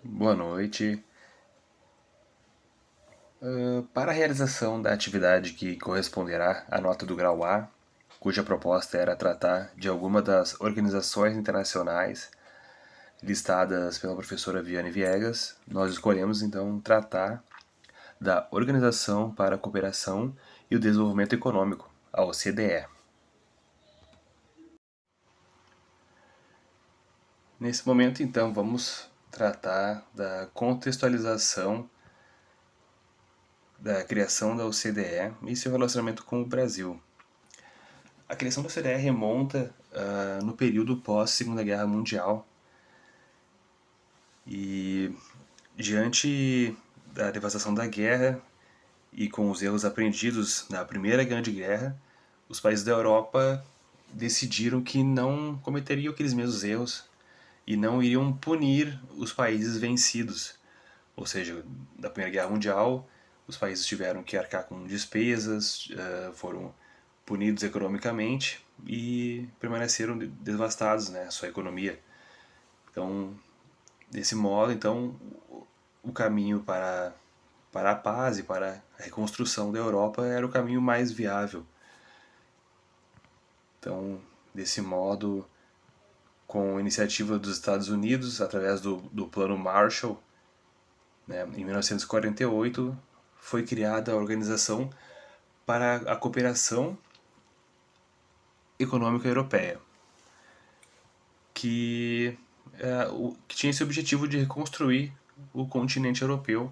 Boa noite. Para a realização da atividade que corresponderá à nota do grau A, cuja proposta era tratar de alguma das organizações internacionais listadas pela professora Viane Viegas, nós escolhemos então tratar da Organização para a Cooperação e o Desenvolvimento Econômico, a OCDE. Nesse momento, então, vamos tratar da contextualização da criação da OCDE e seu relacionamento com o Brasil. A criação da OCDE remonta no período pós-Segunda Guerra Mundial e, diante da devastação da guerra e com os erros aprendidos na Primeira Grande Guerra, os países da Europa decidiram que não cometeriam aqueles mesmos erros e não iriam punir os países vencidos. Ou seja, da Primeira Guerra Mundial, os países tiveram que arcar com despesas, foram punidos economicamente e permaneceram devastados, né, sua economia. Então, desse modo, então, o caminho para a paz e para a reconstrução da Europa era o caminho mais viável. Então, desse modo, com a iniciativa dos Estados Unidos, através do Plano Marshall, né, em 1948, foi criada a Organização para a Cooperação Econômica Europeia, que tinha esse objetivo de reconstruir o continente europeu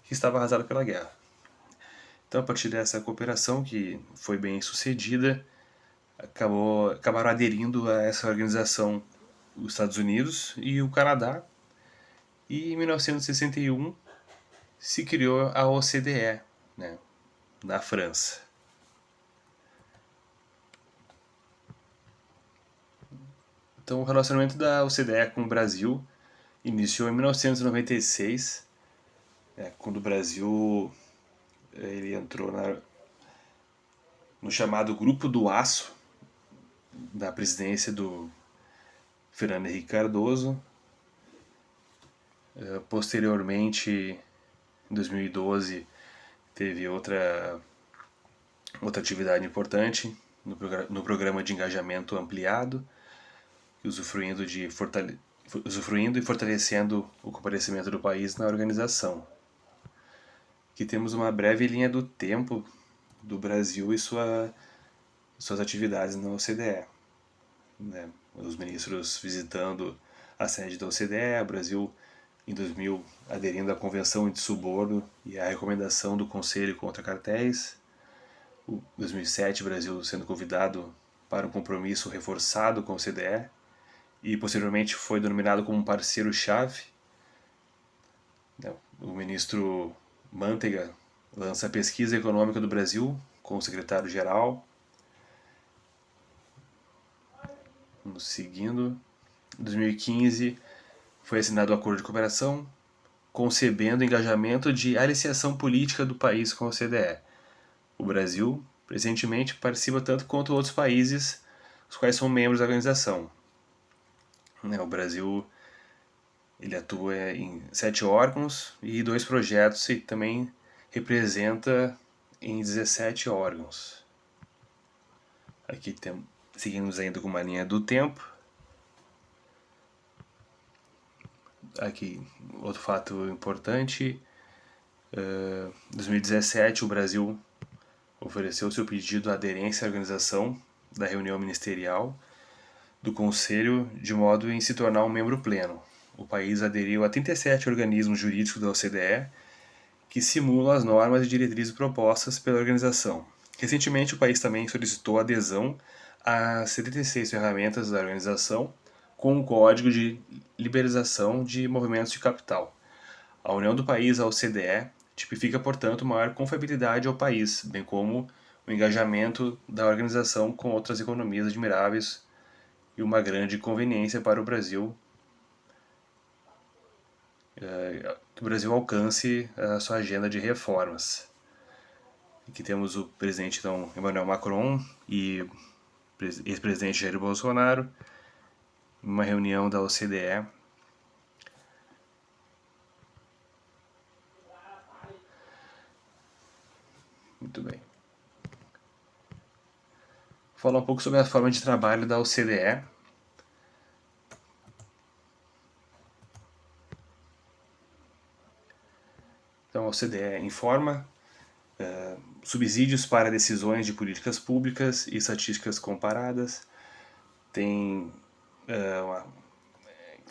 que estava arrasado pela guerra. Então, a partir dessa cooperação, que foi bem sucedida, acabaram aderindo a essa organização os Estados Unidos e o Canadá, e em 1961 se criou a OCDE, né, na França. Então, o relacionamento da OCDE com o Brasil iniciou em 1996, quando o Brasil ele entrou no chamado Grupo do Aço, da presidência do Fernando Henrique Cardoso. Posteriormente, em 2012, teve outra atividade importante no programa de engajamento ampliado, usufruindo e fortalecendo o comparecimento do país na organização. Aqui temos uma breve linha do tempo do Brasil e suas atividades na OCDE. Né? Os ministros visitando a sede da OCDE, o Brasil em 2000 aderindo à Convenção de Suborno e à recomendação do Conselho contra Cartéis. Em 2007, o Brasil sendo convidado para um compromisso reforçado com a OCDE e posteriormente foi denominado como um parceiro-chave. O ministro Manteiga lança a Pesquisa Econômica do Brasil com o secretário-geral. Vamos seguindo. Em 2015 foi assinado o Acordo de Cooperação, concebendo o engajamento de aliciação política do país com a OCDE. O Brasil, presentemente, participa tanto quanto outros países, os quais são membros da organização. O Brasil ele atua em 7 órgãos e 2 projetos e também representa em 17 órgãos. Aqui seguimos ainda com uma linha do tempo. Aqui, outro fato importante, em 2017 o Brasil ofereceu seu pedido de aderência à organização da reunião ministerial do Conselho de modo em se tornar um membro pleno. O país aderiu a 37 organismos jurídicos da OCDE que simulam as normas e diretrizes propostas pela organização. Recentemente, o país também solicitou adesão a 76 ferramentas da organização com um código de liberalização de movimentos de capital. A união do país à OCDE tipifica, portanto, maior confiabilidade ao país, bem como o engajamento da organização com outras economias admiráveis e uma grande conveniência para o Brasil, que o Brasil alcance a sua agenda de reformas. Aqui temos o presidente então, Emmanuel Macron e ex-presidente Jair Bolsonaro em uma reunião da OCDE Muito bem. Vou falar um pouco sobre a forma de trabalho da OCDE. Então, a OCDE informa subsídios para decisões de políticas públicas e estatísticas comparadas. Tem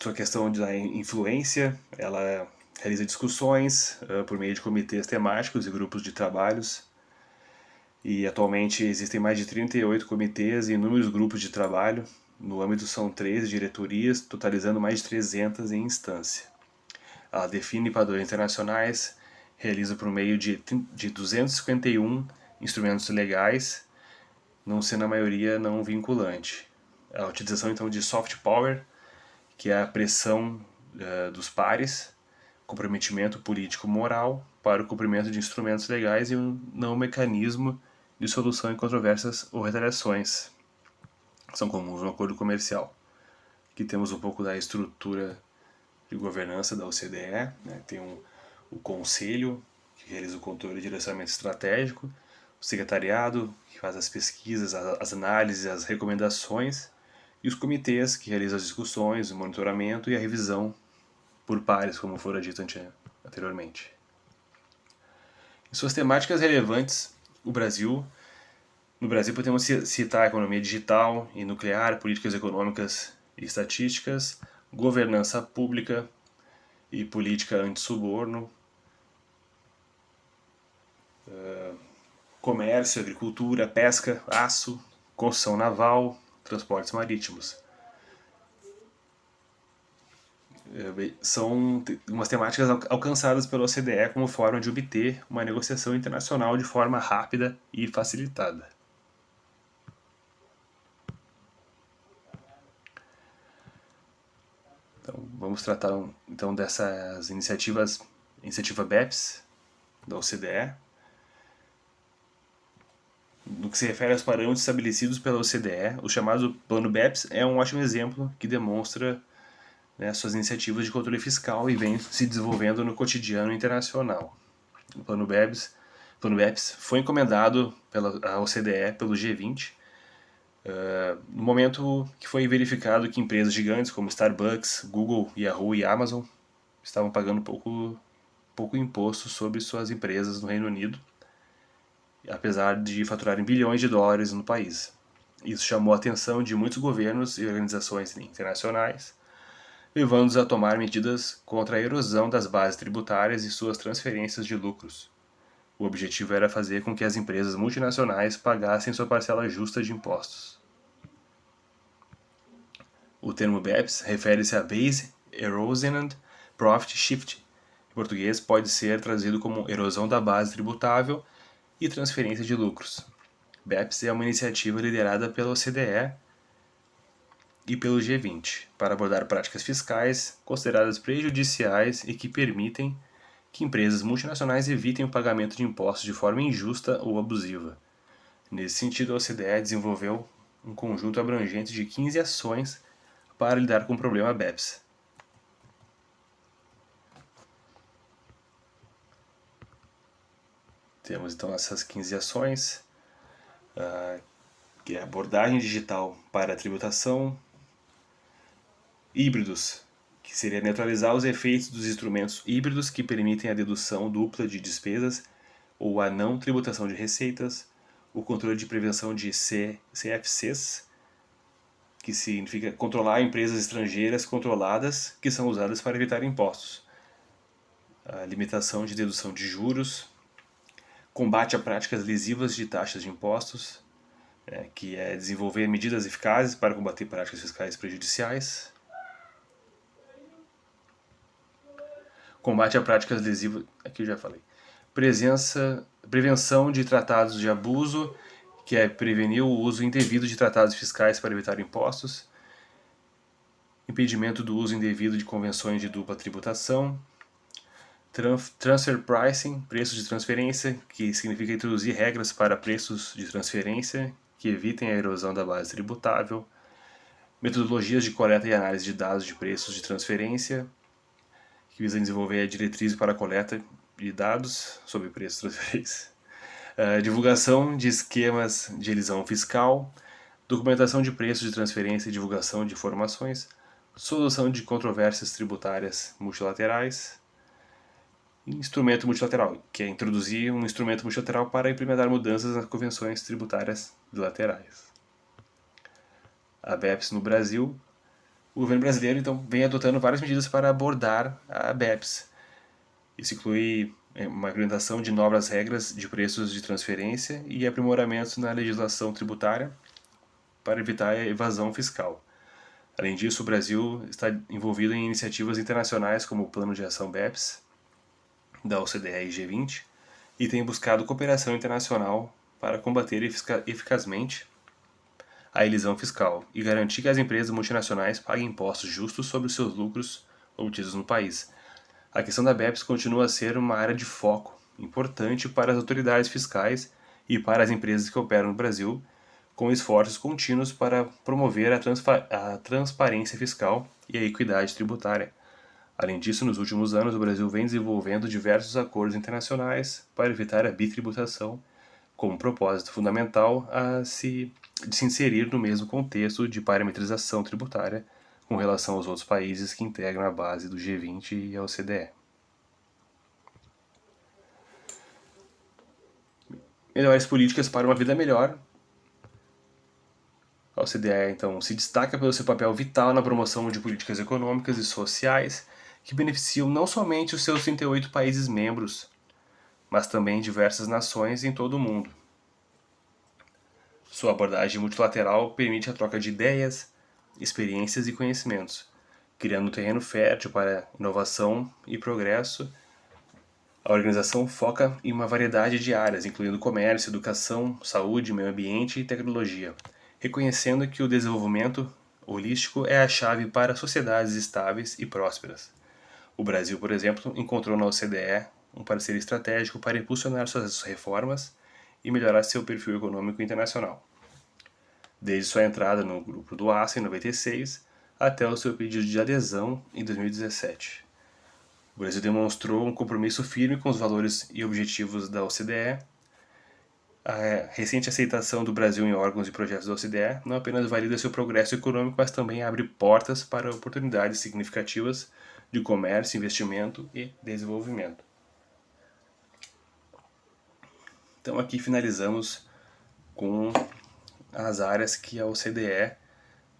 sua questão da influência, ela realiza discussões por meio de comitês temáticos e grupos de trabalhos. E atualmente existem mais de 38 comitês e inúmeros grupos de trabalho. No âmbito são 13 diretorias, totalizando mais de 300 em instância. Ela define padrões internacionais, realiza por meio de 251 instrumentos legais, não sendo a maioria não vinculante. A utilização então de soft power, que é a pressão dos pares, comprometimento político-moral para o cumprimento de instrumentos legais e um não mecanismo de solução em controvérsias ou retaliações. São comuns no acordo comercial. Aqui temos um pouco da estrutura de governança da OCDE, né? Tem o conselho, que realiza o controle e direcionamento estratégico, o secretariado, que faz as pesquisas, as análises, as recomendações, e os comitês, que realizam as discussões, o monitoramento e a revisão por pares, como fora dito anteriormente. Em suas temáticas relevantes, no Brasil podemos citar a economia digital e nuclear, políticas econômicas e estatísticas, governança pública e política anti-suborno, comércio, agricultura, pesca, aço, construção naval, transportes marítimos. São umas temáticas alcançadas pela OCDE como forma de obter uma negociação internacional de forma rápida e facilitada. Então, vamos tratar então dessas iniciativa BEPS da OCDE. No que se refere aos parâmetros estabelecidos pela OCDE, o chamado Plano BEPS é um ótimo exemplo que demonstra, né, suas iniciativas de controle fiscal e vem se desenvolvendo no cotidiano internacional. O Plano BEPS foi encomendado pela OCDE pelo G20, no momento que foi verificado que empresas gigantes como Starbucks, Google, Yahoo e Amazon estavam pagando pouco imposto sobre suas empresas no Reino Unido, apesar de faturarem bilhões de dólares no país. Isso chamou a atenção de muitos governos e organizações internacionais, levando-os a tomar medidas contra a erosão das bases tributárias e suas transferências de lucros. O objetivo era fazer com que as empresas multinacionais pagassem sua parcela justa de impostos. O termo BEPS refere-se a Base Erosion and Profit Shift. Em português, pode ser traduzido como erosão da base tributável e transferência de lucros. BEPS é uma iniciativa liderada pela OCDE e pelo G20 para abordar práticas fiscais consideradas prejudiciais e que permitem que empresas multinacionais evitem o pagamento de impostos de forma injusta ou abusiva. Nesse sentido, a OCDE desenvolveu um conjunto abrangente de 15 ações para lidar com o problema BEPS. Temos então essas 15 ações, que é abordagem digital para a tributação, híbridos, que seria neutralizar os efeitos dos instrumentos híbridos que permitem a dedução dupla de despesas ou a não tributação de receitas, o controle de prevenção de CFCs, que significa controlar empresas estrangeiras controladas que são usadas para evitar impostos, a limitação de dedução de juros, combate a práticas lesivas de taxas de impostos, que é desenvolver medidas eficazes para combater práticas fiscais prejudiciais, combate a práticas lesivas, aqui eu já falei, prevenção de tratados de abuso, que é prevenir o uso indevido de tratados fiscais para evitar impostos, impedimento do uso indevido de convenções de dupla tributação, transfer pricing, preços de transferência, que significa introduzir regras para preços de transferência que evitem a erosão da base tributável, metodologias de coleta e análise de dados de preços de transferência, que visa desenvolver a diretriz para a coleta de dados sobre preços de transferência, Divulgação de esquemas de elisão fiscal, documentação de preços de transferência e divulgação de informações, solução de controvérsias tributárias multilaterais, instrumento multilateral, que é introduzir um instrumento multilateral para implementar mudanças nas convenções tributárias bilaterais. A BEPS no Brasil. O governo brasileiro então vem adotando várias medidas para abordar a BEPS. Isso inclui uma implementação de novas regras de preços de transferência e aprimoramentos na legislação tributária para evitar a evasão fiscal. Além disso, o Brasil está envolvido em iniciativas internacionais como o Plano de Ação BEPS, da OCDE e G20, e tem buscado cooperação internacional para combater eficazmente a elisão fiscal e garantir que as empresas multinacionais paguem impostos justos sobre os seus lucros obtidos no país. A questão da BEPS continua a ser uma área de foco importante para as autoridades fiscais e para as empresas que operam no Brasil, com esforços contínuos para promover a transparência fiscal e a equidade tributária. Além disso, nos últimos anos, o Brasil vem desenvolvendo diversos acordos internacionais para evitar a bitributação, com um propósito fundamental de se inserir no mesmo contexto de parametrização tributária com relação aos outros países que integram a base do G20 e a OCDE. Melhores políticas para uma vida melhor. A OCDE, então, se destaca pelo seu papel vital na promoção de políticas econômicas e sociais que beneficiam não somente os seus 38 países membros, mas também diversas nações em todo o mundo. Sua abordagem multilateral permite a troca de ideias, experiências e conhecimentos, criando um terreno fértil para inovação e progresso. A organização foca em uma variedade de áreas, incluindo comércio, educação, saúde, meio ambiente e tecnologia, reconhecendo que o desenvolvimento holístico é a chave para sociedades estáveis e prósperas. O Brasil, por exemplo, encontrou na OCDE um parceiro estratégico para impulsionar suas reformas e melhorar seu perfil econômico internacional. Desde sua entrada no grupo do ACE em 96 até o seu pedido de adesão em 2017. O Brasil demonstrou um compromisso firme com os valores e objetivos da OCDE. A recente aceitação do Brasil em órgãos e projetos da OCDE não apenas valida seu progresso econômico, mas também abre portas para oportunidades significativas de comércio, investimento e desenvolvimento. Então aqui finalizamos com as áreas que a OCDE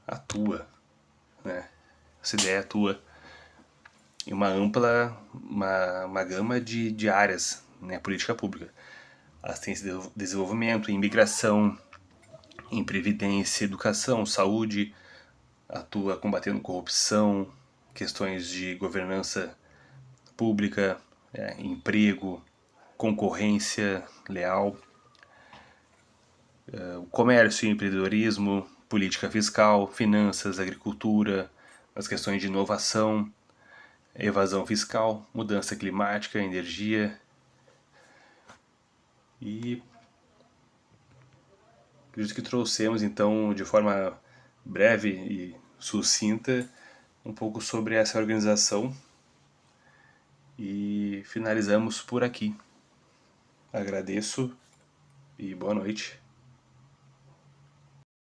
atua. A OCDE atua em uma ampla uma gama de áreas, política pública. Assistência de desenvolvimento, imigração, em previdência, educação, saúde, atua combatendo corrupção, questões de governança pública, emprego, concorrência leal, comércio e empreendedorismo, política fiscal, finanças, agricultura, as questões de inovação, evasão fiscal, mudança climática, energia. E acredito que trouxemos então de forma breve e sucinta um pouco sobre essa organização e finalizamos por aqui. Agradeço e boa noite.